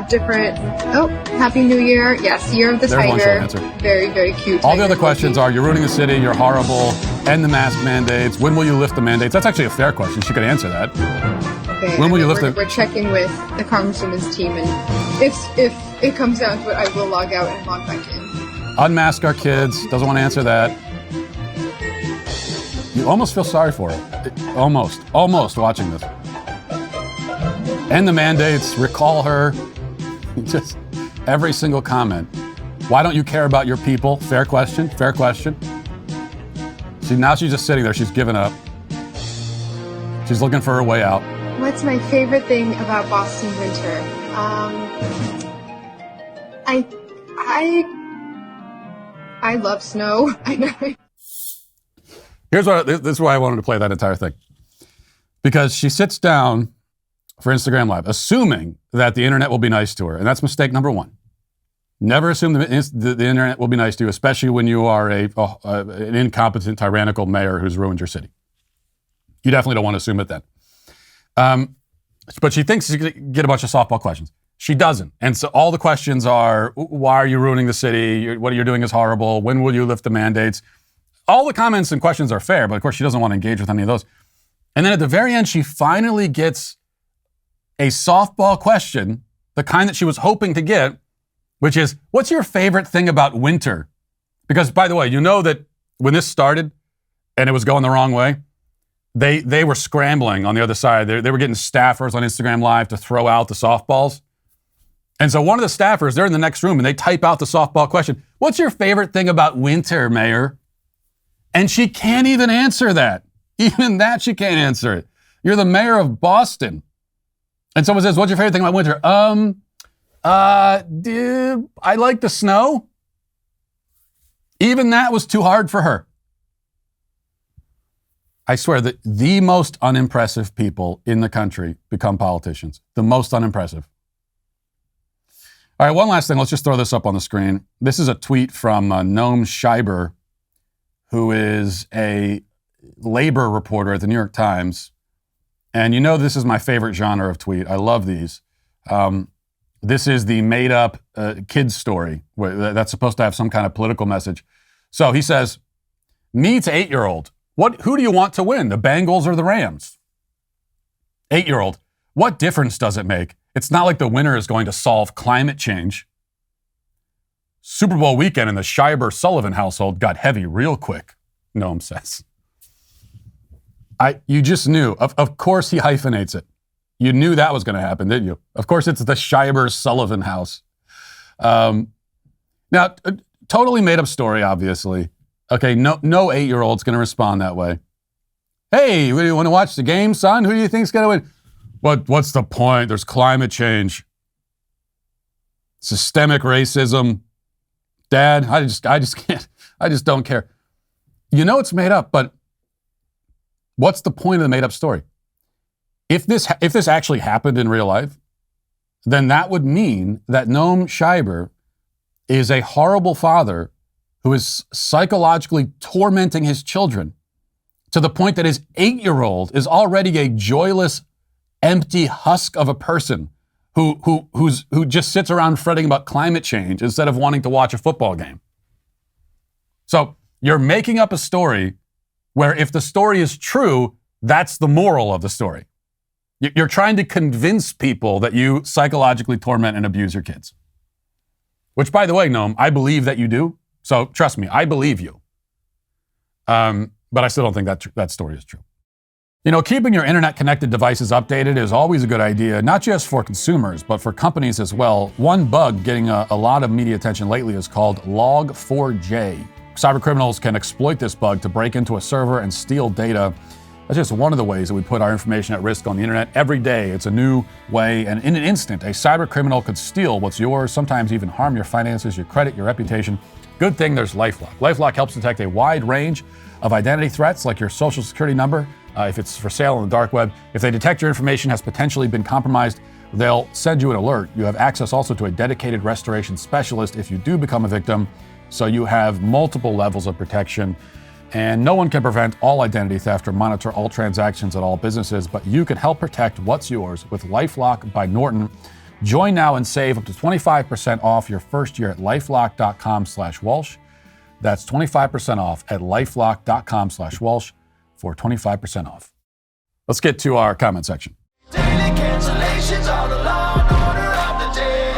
different. Oh, Happy New Year! Yes, Year of the There's Tiger. One short answer. Very, very cute. All the other questions are: you're ruining the city. You're horrible. End the mask mandates. When will you lift the mandates? That's actually a fair question. She could answer that. Okay, when will you lift We're checking with the Congresswoman's team, and if it comes down to it, I will log out and log back in. Unmask our kids. Doesn't want to answer that. You almost feel sorry for her. Almost watching this. End the mandates. Recall her. Just every single comment. Why don't you care about your people? Fair question. Fair question. Now she's just sitting there. She's given up. She's looking for her way out. What's my favorite thing about Boston winter? I love snow. I know. This is why I wanted to play that entire thing. Because she sits down for Instagram Live, assuming that the internet will be nice to her. And that's mistake number one. Never assume the internet will be nice to you, especially when you are an incompetent, tyrannical mayor who's ruined your city. You definitely don't want to assume it then. But she thinks she's going to get a bunch of softball questions. She doesn't. And so all the questions are, why are you ruining the city? What you're doing is horrible. When will you lift the mandates? All the comments and questions are fair, but of course she doesn't want to engage with any of those. And then at the very end, she finally gets a softball question, the kind that she was hoping to get, which is, what's your favorite thing about winter? Because, by the way, you know that when this started and it was going the wrong way, they were scrambling on the other side. They were getting staffers on Instagram Live to throw out the softballs. And so one of the staffers, they're in the next room and they type out the softball question. What's your favorite thing about winter, Mayor? And she can't even answer that. Even that she can't answer it. You're the mayor of Boston. And someone says, what's your favorite thing about winter? I like the snow. Even that was too hard for her. I swear that the most unimpressive people in the country become politicians. The most unimpressive. All right, one last thing. Let's just throw this up on the screen. This is a tweet from Noam Scheiber, who is a labor reporter at the New York Times. And you know this is my favorite genre of tweet. I love these. This is the made-up kid's story that's supposed to have some kind of political message. So he says, me to 8-year-old, who do you want to win, the Bengals or the Rams? 8-year-old, what difference does it make? It's not like the winner is going to solve climate change. Super Bowl weekend in the Scheiber-Sullivan household got heavy real quick, Noam says. You just knew. Of course he hyphenates it. You knew that was going to happen, didn't you? Of course it's the Scheiber-Sullivan house. Now, totally made up story, obviously. Okay, no 8-year-old's going to respond that way. Hey, what do you want to watch the game, son? Who do you think's going to win? What's the point? There's climate change. Systemic racism. Dad, I just can't. I just don't care. You know it's made up, but what's the point of the made up story? If this actually happened in real life, then that would mean that Noam Scheiber is a horrible father who is psychologically tormenting his children to the point that his 8-year-old is already a joyless, empty husk of a person who just sits around fretting about climate change instead of wanting to watch a football game. So you're making up a story where if the story is true, that's the moral of the story. You're trying to convince people that you psychologically torment and abuse your kids. Which, by the way, Noam, I believe that you do. So trust me, I believe you. But I still don't think that story is true. You know, keeping your internet-connected devices updated is always a good idea, not just for consumers, but for companies as well. One bug getting a lot of media attention lately is called Log4j. Cybercriminals can exploit this bug to break into a server and steal data. That's just one of the ways that we put our information at risk on the internet. Every day, it's a new way, and in an instant, a cybercriminal could steal what's yours, sometimes even harm your finances, your credit, your reputation. Good thing there's LifeLock. LifeLock helps detect a wide range of identity threats, like your social security number, if it's for sale on the dark web. If they detect your information has potentially been compromised, they'll send you an alert. You have access also to a dedicated restoration specialist if you do become a victim, so you have multiple levels of protection. And no one can prevent all identity theft or monitor all transactions at all businesses, but you can help protect what's yours with LifeLock by Norton. Join now and save up to 25% off your first year at lifelock.com/Walsh. That's 25% off at lifelock.com/Walsh for 25% off. Let's get to our comment section. Daily cancellations are the law and order of the day.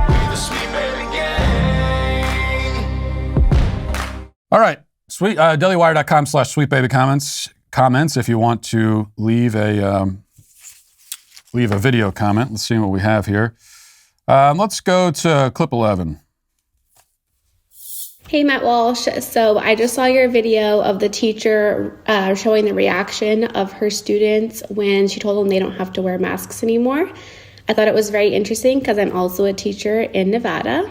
We the Sweet Baby Gang. All right, dailywire.com/sweetbabycomments. Comments if you want to leave a video comment. Let's see what we have here. Let's go to clip 11. Hey, Matt Walsh. So I just saw your video of the teacher showing the reaction of her students when she told them they don't have to wear masks anymore. I thought it was very interesting because I'm also a teacher in Nevada.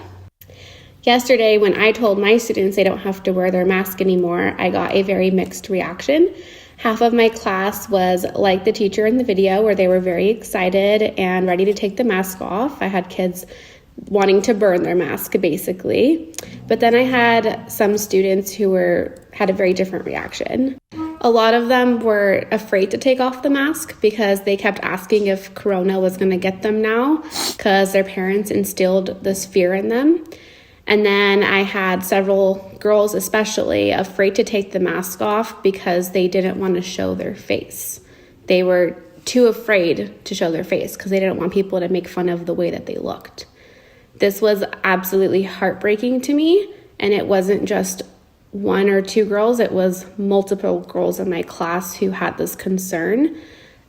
Yesterday, when I told my students they don't have to wear their mask anymore, I got a very mixed reaction. Half of my class was like the teacher in the video, where they were very excited and ready to take the mask off. I had kids wanting to burn their mask, basically. But then I had some students who had a very different reaction. A lot of them were afraid to take off the mask because they kept asking if Corona was going to get them now, because their parents instilled this fear in them. And then I had several girls especially afraid to take the mask off because they didn't want to show their face. They were too afraid to show their face because they didn't want people to make fun of the way that they looked. This was absolutely heartbreaking to me, and it wasn't just one or two girls, it was multiple girls in my class who had this concern.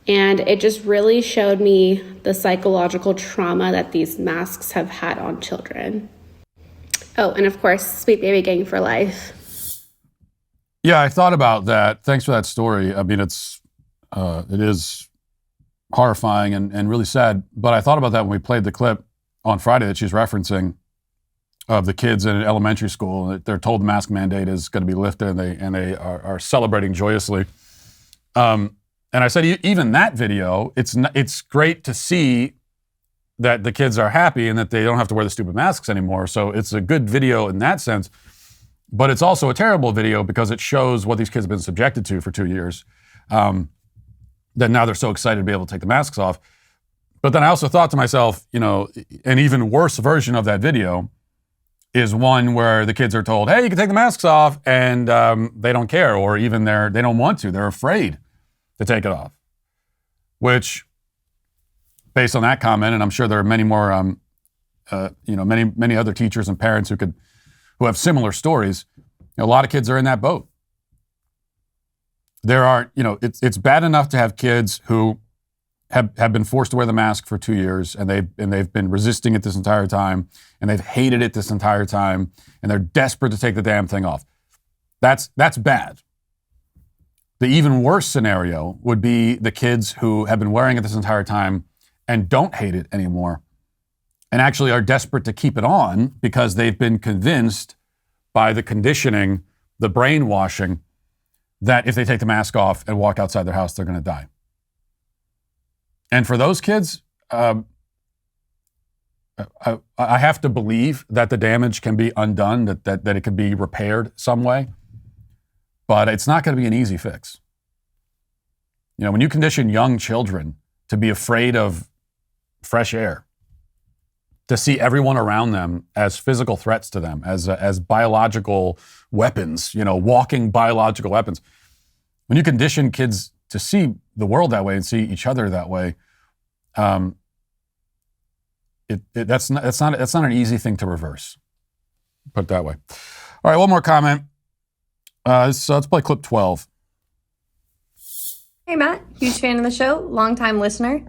And it just really showed me the psychological trauma that these masks have had on children. Oh, and of course, Sweet Baby Gang for life. Yeah, I thought about that. Thanks for that story. I mean, it is horrifying and really sad, but I thought about that when we played the clip on Friday that she's referencing of the kids in elementary school. They're told the mask mandate is going to be lifted, and they are celebrating joyously. And I said, even that video, it's great to see that the kids are happy and that they don't have to wear the stupid masks anymore. So it's a good video in that sense, but it's also a terrible video because it shows what these kids have been subjected to for 2 years. That now they're so excited to be able to take the masks off. But then I also thought to myself, you know, an even worse version of that video is one where the kids are told, hey, you can take the masks off, and they don't care, or even they don't want to. They're afraid to take it off, which, based on that comment, and I'm sure there are many more, many other teachers and parents who have similar stories. A lot of kids are in that boat. There are, it's bad enough to have kids who have been forced to wear the mask for 2 years, and they've been resisting it this entire time, and they've hated it this entire time, and they're desperate to take the damn thing off. That's bad. The even worse scenario would be the kids who have been wearing it this entire time and don't hate it anymore, and actually are desperate to keep it on because they've been convinced by the conditioning, the brainwashing, that if they take the mask off and walk outside their house, they're going to die. And for those kids, I have to believe that the damage can be undone, that it can be repaired some way, but it's not going to be an easy fix. When you condition young children to be afraid of fresh air, to see everyone around them as physical threats to them, as biological weapons, walking biological weapons. When you condition kids to see the world that way and see each other that way, that's not an easy thing to reverse. Put it that way. All right, one more comment. So let's play clip 12. Hey, Matt. Huge fan of the show. Longtime listener.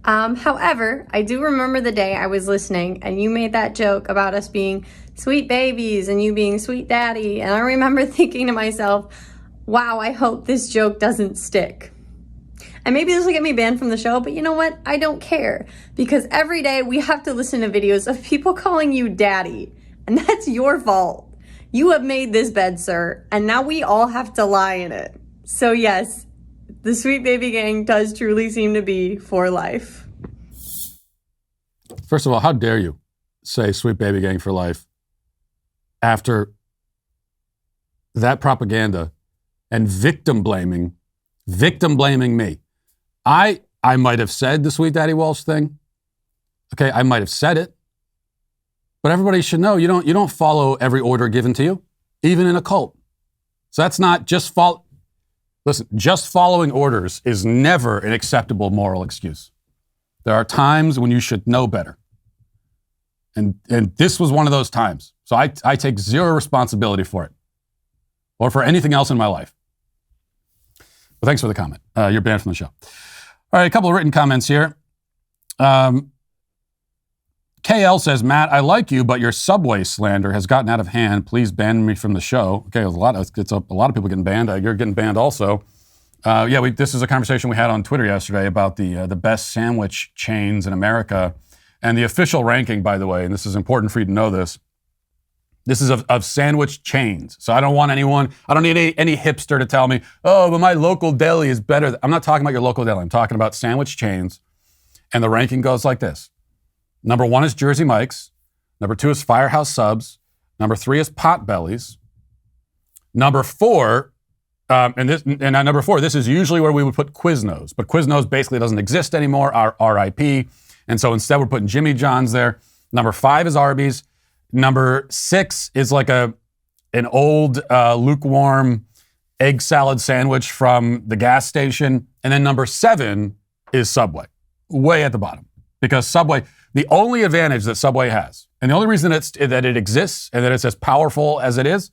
However, I do remember the day I was listening and you made that joke about us being sweet babies and you being sweet daddy. And I remember thinking to myself, wow, I hope this joke doesn't stick. And maybe this will get me banned from the show, but you know what? I don't care. Because every day we have to listen to videos of people calling you daddy. And that's your fault. You have made this bed, sir. And now we all have to lie in it. So yes, the Sweet Baby Gang does truly seem to be for life. First of all, how dare you say Sweet Baby Gang for life after that propaganda and victim blaming me. I might have said the Sweet Daddy Walsh thing. Okay, I might have said it. But everybody should know you don't follow every order given to you, even in a cult. So that's not just follow. Listen, just following orders is never an acceptable moral excuse. There are times when you should know better. And this was one of those times. So I take zero responsibility for it or for anything else in my life. But thanks for the comment. You're banned from the show. All right, a couple of written comments here. KL says, Matt, I like you, but your Subway slander has gotten out of hand. Please ban me from the show. Okay, a lot of people getting banned. You're getting banned also. This is a conversation we had on Twitter yesterday about the best sandwich chains in America. And the official ranking, by the way, and this is important for you to know this is of sandwich chains. So I don't need any hipster to tell me, oh, but my local deli is better. I'm not talking about your local deli. I'm talking about sandwich chains. And the ranking goes like this. Number 1 is Jersey Mike's. Number 2 is Firehouse Subs. Number 3 is Potbelly's. Number 4, number 4, this is usually where we would put Quiznos. But Quiznos basically doesn't exist anymore, RIP. And so instead we're putting Jimmy John's there. Number 5 is Arby's. Number 6 is like an old lukewarm egg salad sandwich from the gas station. And then number 7 is Subway, way at the bottom. Because Subway, the only advantage that Subway has, and the only reason that it exists and that it's as powerful as it is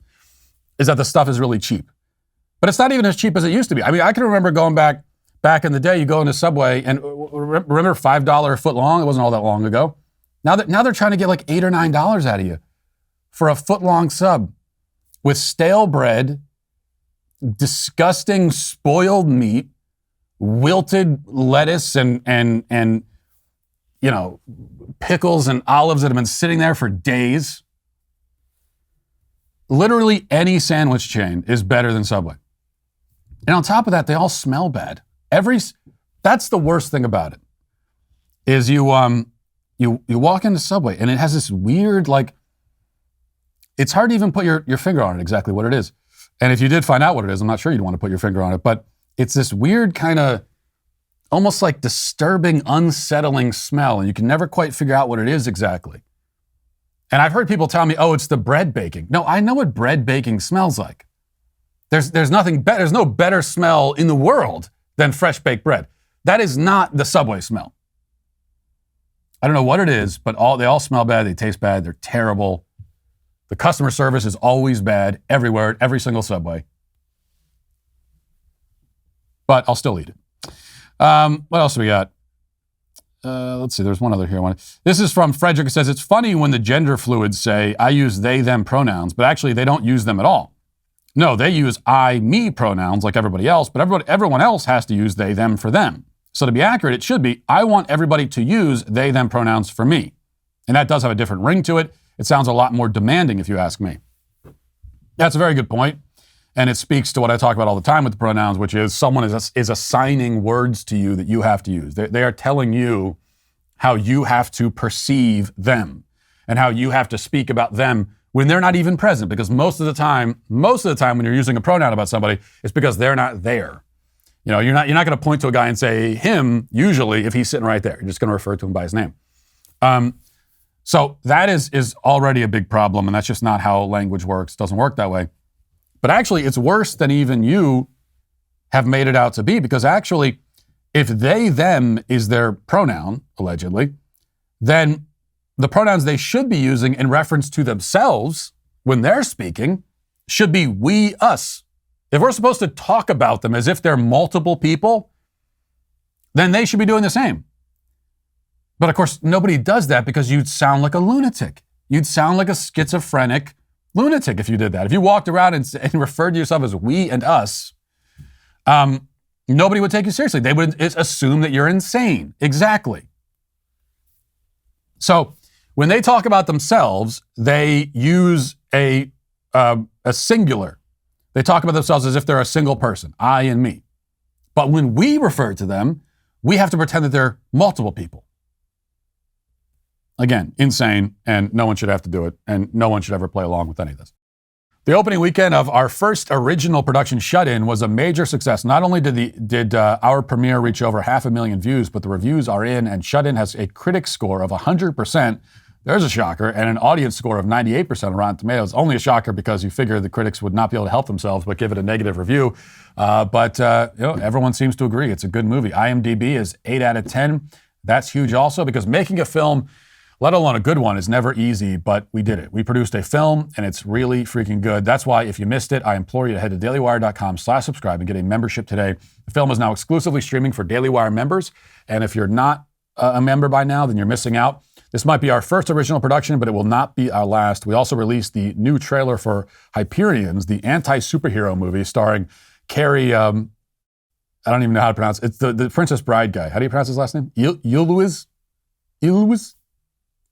that the stuff is really cheap. But it's not even as cheap as it used to be. I mean, I can remember going back in the day, you go into Subway and remember $5 a foot long? It wasn't all that long ago. Now they're trying to get like $8 or $9 out of you for a foot-long sub with stale bread, disgusting spoiled meat, wilted lettuce and pickles and olives that have been sitting there for days. Literally any sandwich chain is better than Subway. And on top of that, they all smell bad. That's the worst thing about it, is you walk into Subway and it has this weird, it's hard to even put your finger on it exactly what it is. And if you did find out what it is, I'm not sure you'd want to put your finger on it, but it's this weird kind of almost like disturbing, unsettling smell, and you can never quite figure out what it is exactly. And I've heard people tell me, oh, it's the bread baking. No, I know what bread baking smells like. There's no better smell in the world than fresh baked bread. That is not the Subway smell. I don't know what it is, but they all smell bad. They taste bad. They're terrible. The customer service is always bad everywhere, every single Subway. But I'll still eat it. What else do we got? Let's see. There's one other here. This is from Frederick. It says, it's funny when the gender fluids say, I use they, them pronouns, but actually they don't use them at all. No, they use I, me pronouns like everybody else, but everyone else has to use they, them for them. So to be accurate, it should be, I want everybody to use they, them pronouns for me. And that does have a different ring to it. It sounds a lot more demanding if you ask me. That's a very good point. And it speaks to what I talk about all the time with the pronouns, which is someone is assigning words to you that you have to use. They are telling you how you have to perceive them and how you have to speak about them when they're not even present. Because most of the time when you're using a pronoun about somebody, it's because they're not there. You're not going to point to a guy and say him, usually, if he's sitting right there. You're just going to refer to him by his name. So that is already a big problem, and that's just not how language works. It doesn't work that way. But actually, it's worse than even you have made it out to be, because actually, if they, them is their pronoun, allegedly, then the pronouns they should be using in reference to themselves when they're speaking should be we, us. If we're supposed to talk about them as if they're multiple people, then they should be doing the same. But of course, nobody does that because you'd sound like a lunatic. You'd sound like a schizophrenic lunatic if you did that. If you walked around and referred to yourself as we and us, nobody would take you seriously. They would assume that you're insane. Exactly. So when they talk about themselves, they use a singular. They talk about themselves as if they're a single person, I and me. But when we refer to them, we have to pretend that they're multiple people. Again, insane, and no one should have to do it, and no one should ever play along with any of this. The opening weekend of our first original production, Shut-In, was a major success. Not only did our premiere reach over 500,000 views, but the reviews are in, and Shut-In has a critic score of 100%. There's a shocker, and an audience score of 98% on Rotten Tomatoes. Only a shocker because you figure the critics would not be able to help themselves but give it a negative review. But everyone seems to agree it's a good movie. IMDb is 8 out of 10. That's huge also because making a film, let alone a good one, is never easy, but we did it. We produced a film, and it's really freaking good. That's why if you missed it, I implore you to head to dailywire.com/subscribe and get a membership today. The film is now exclusively streaming for Daily Wire members, and if you're not a member by now, then you're missing out. This might be our first original production, but it will not be our last. We also released the new trailer for Hyperions, the anti-superhero movie starring Carrie, I don't even know how to pronounce it. It's the Princess Bride guy. How do you pronounce his last name?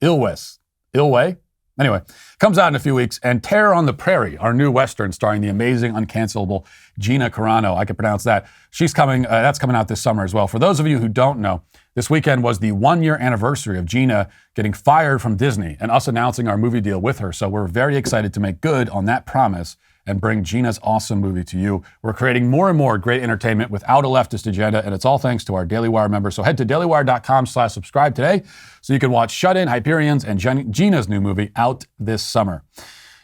Ilway? Anyway, comes out in a few weeks. And Terror on the Prairie, our new Western starring the amazing, uncancelable Gina Carano. I can pronounce that. She's coming, that's coming out this summer as well. For those of you who don't know, this weekend was the 1-year anniversary of Gina getting fired from Disney and us announcing our movie deal with her. So we're very excited to make good on that promise and bring Gina's awesome movie to you. We're creating more and more great entertainment without a leftist agenda, and it's all thanks to our Daily Wire members. So head to dailywire.com/subscribe today so you can watch Shut-In, Hyperions, and Gina's new movie out this summer.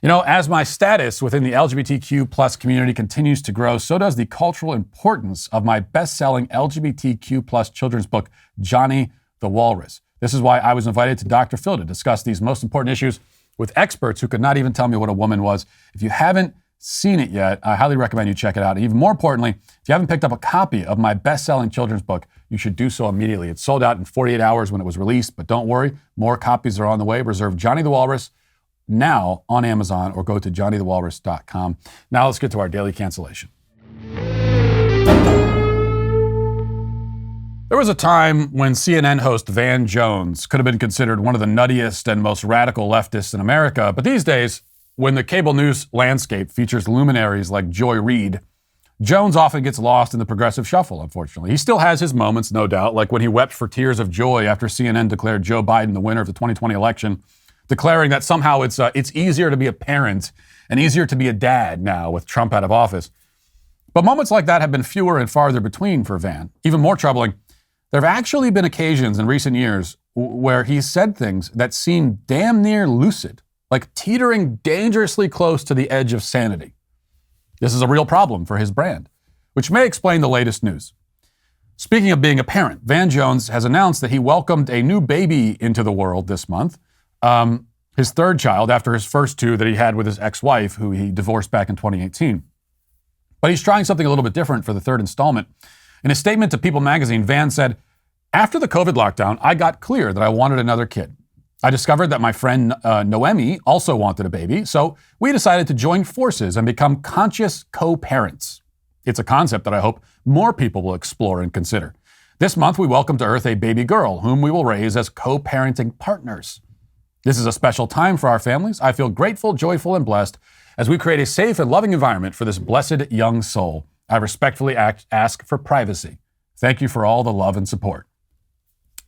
You know, as my status within the LGBTQ plus community continues to grow, so does the cultural importance of my best-selling LGBTQ plus children's book, Johnny the Walrus. This is why I was invited to Dr. Phil to discuss these most important issues with experts who could not even tell me what a woman was. If you haven't seen it yet, I highly recommend you check it out. And even more importantly, if you haven't picked up a copy of my best-selling children's book, you should do so immediately. It sold out in 48 hours when it was released, but don't worry, more copies are on the way. Reserve Johnny the Walrus now on Amazon or go to johnnythewalrus.com. Now let's get to our daily cancellation. There was a time when CNN host Van Jones could have been considered one of the nuttiest and most radical leftists in America, but these days, when the cable news landscape features luminaries like Joy Reid, Jones often gets lost in the progressive shuffle, unfortunately. He still has his moments, no doubt, like when he wept for tears of joy after CNN declared Joe Biden the winner of the 2020 election, declaring that somehow it's easier to be a parent and easier to be a dad now with Trump out of office. But moments like that have been fewer and farther between for Van. Even more troubling, there have actually been occasions in recent years where he's said things that seem damn near lucid, like teetering dangerously close to the edge of sanity. This is a real problem for his brand, which may explain the latest news. Speaking of being a parent, Van Jones has announced that he welcomed a new baby into the world this month, his third child after his first two that he had with his ex-wife, who he divorced back in 2018. But he's trying something a little bit different for the third installment. In a statement to People magazine, Van said, "After the COVID lockdown, I got clear that I wanted another kid. I discovered that my friend Noam also wanted a baby, so we decided to join forces and become conscious co-parents. It's a concept that I hope more people will explore and consider. This month, we welcome to Earth a baby girl, whom we will raise as co-parenting partners. This is a special time for our families. I feel grateful, joyful, and blessed as we create a safe and loving environment for this blessed young soul. I respectfully ask for privacy. Thank you for all the love and support."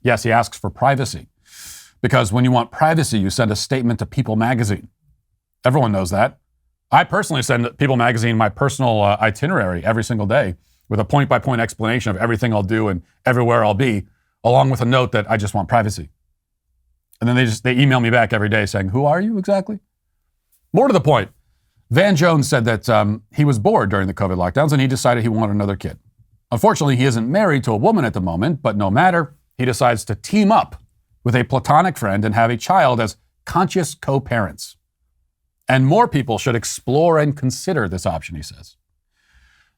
Yes, he asks for privacy. Because when you want privacy, you send a statement to People magazine. Everyone knows that. I personally send People magazine my personal itinerary every single day with a point-by-point explanation of everything I'll do and everywhere I'll be, along with a note that I just want privacy. And then they email me back every day saying, "Who are you exactly?" More to the point, Van Jones said that he was bored during the COVID lockdowns and he decided he wanted another kid. Unfortunately, he isn't married to a woman at the moment, but no matter, he decides to team up with a platonic friend and have a child as conscious co-parents. And more people should explore and consider this option, he says.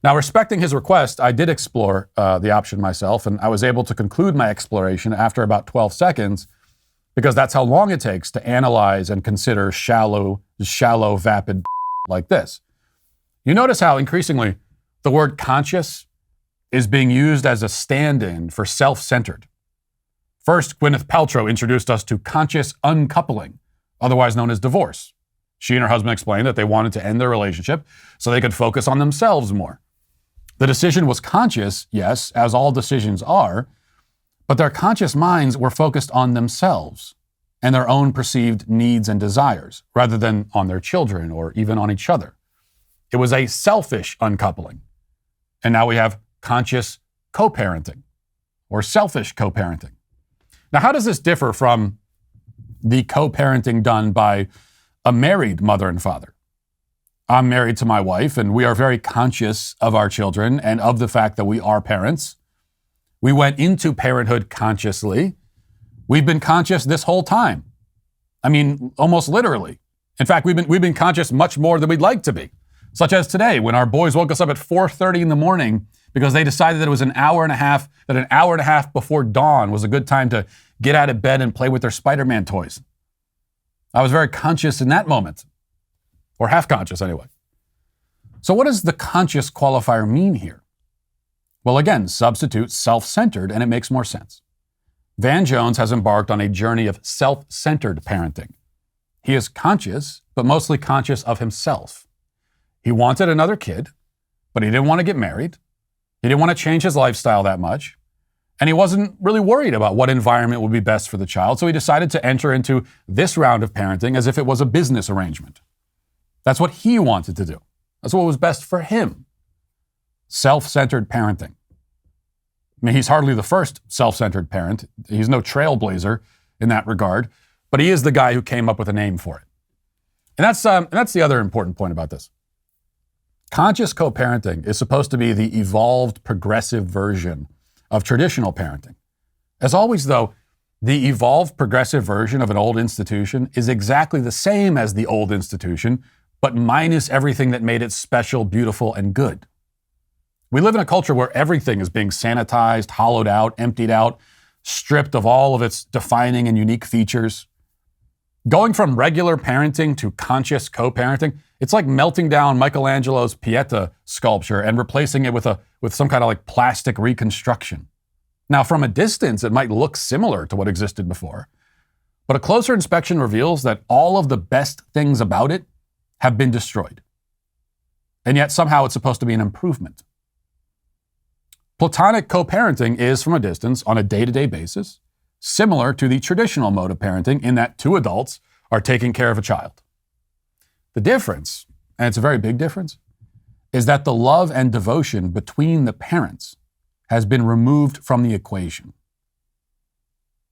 Now, respecting his request, I did explore the option myself, and I was able to conclude my exploration after about 12 seconds, because that's how long it takes to analyze and consider shallow, vapid like this. You notice how increasingly the word conscious is being used as a stand-in for self-centered. First, Gwyneth Paltrow introduced us to conscious uncoupling, otherwise known as divorce. She and her husband explained that they wanted to end their relationship so they could focus on themselves more. The decision was conscious, yes, as all decisions are, but their conscious minds were focused on themselves and their own perceived needs and desires, rather than on their children or even on each other. It was a selfish uncoupling. And now we have conscious co-parenting or selfish co-parenting. Now, how does this differ from the co-parenting done by a married mother and father? I'm married to my wife, and we are very conscious of our children and of the fact that we are parents. We went into parenthood consciously. We've been conscious this whole time. I mean, almost literally. In fact, we've been conscious much more than we'd like to be, such as today when our boys woke us up at 4:30 in the morning because they decided that it was an hour and a half before dawn was a good time to get out of bed and play with their Spider-Man toys. I was very conscious in that moment, or half conscious anyway. So what does the conscious qualifier mean here? Well, again, substitute self-centered and it makes more sense. Van Jones has embarked on a journey of self-centered parenting. He is conscious, but mostly conscious of himself. He wanted another kid, but he didn't want to get married. He didn't want to change his lifestyle that much. And he wasn't really worried about what environment would be best for the child, so he decided to enter into this round of parenting as if it was a business arrangement. That's what he wanted to do. That's what was best for him. Self-centered parenting. I mean, he's hardly the first self-centered parent. He's no trailblazer in that regard, but he is the guy who came up with a name for it. And that's the other important point about this. Conscious co-parenting is supposed to be the evolved, progressive version of traditional parenting. As always, though, the evolved, progressive version of an old institution is exactly the same as the old institution, but minus everything that made it special, beautiful, and good. We live in a culture where everything is being sanitized, hollowed out, emptied out, stripped of all of its defining and unique features. Going from regular parenting to conscious co-parenting, it's like melting down Michelangelo's Pieta sculpture and replacing it with some kind of like plastic reconstruction. Now, from a distance, it might look similar to what existed before, but a closer inspection reveals that all of the best things about it have been destroyed. And yet somehow it's supposed to be an improvement. Platonic co-parenting is, from a distance, on a day-to-day basis, similar to the traditional mode of parenting in that two adults are taking care of a child. The difference, and it's a very big difference, is that the love and devotion between the parents has been removed from the equation.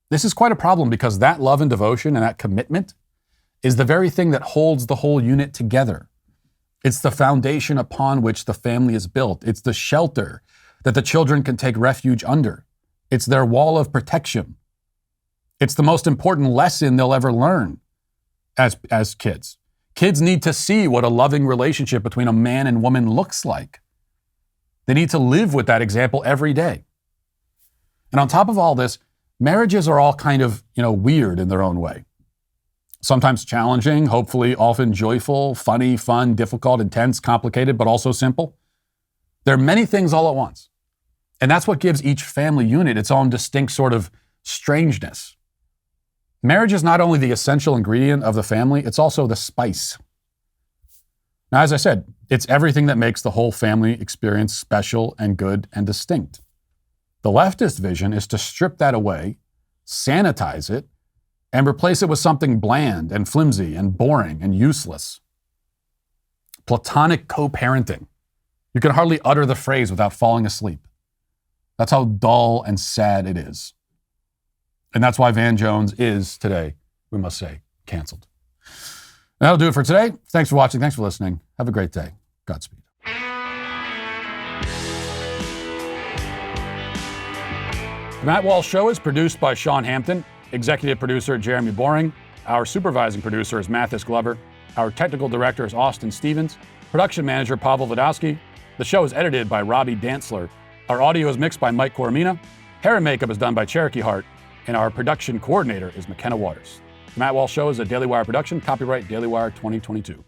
This is quite a problem because that love and devotion and that commitment is the very thing that holds the whole unit together. It's the foundation upon which the family is built. It's the shelter that the children can take refuge under. It's their wall of protection. It's the most important lesson they'll ever learn as kids. Kids need to see what a loving relationship between a man and woman looks like. They need to live with that example every day. And on top of all this, marriages are all kind of, weird in their own way. Sometimes challenging, hopefully often joyful, funny, fun, difficult, intense, complicated, but also simple. There are many things all at once. And that's what gives each family unit its own distinct sort of strangeness. Marriage is not only the essential ingredient of the family, it's also the spice. Now, as I said, it's everything that makes the whole family experience special and good and distinct. The leftist vision is to strip that away, sanitize it, and replace it with something bland and flimsy and boring and useless. Platonic co-parenting. You can hardly utter the phrase without falling asleep. That's how dull and sad it is. And that's why Van Jones is, today, we must say, canceled. And that'll do it for today. Thanks for watching. Thanks for listening. Have a great day. Godspeed. The Matt Walsh Show is produced by Sean Hampton, executive producer Jeremy Boring. Our supervising producer is Mathis Glover. Our technical director is Austin Stevens. Production manager Pavel Vodowski. The show is edited by Robbie Dantzler. Our audio is mixed by Mike Coromina. Hair and makeup is done by Cherokee Hart. And our production coordinator is McKenna Waters. The Matt Walsh Show is a Daily Wire production. Copyright Daily Wire 2022.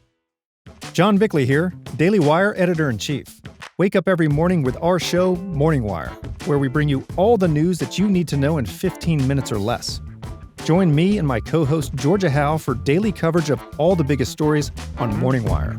John Bickley here, Daily Wire Editor-in-Chief. Wake up every morning with our show, Morning Wire, where we bring you all the news that you need to know in 15 minutes or less. Join me and my co-host Georgia Howe for daily coverage of all the biggest stories on Morning Wire.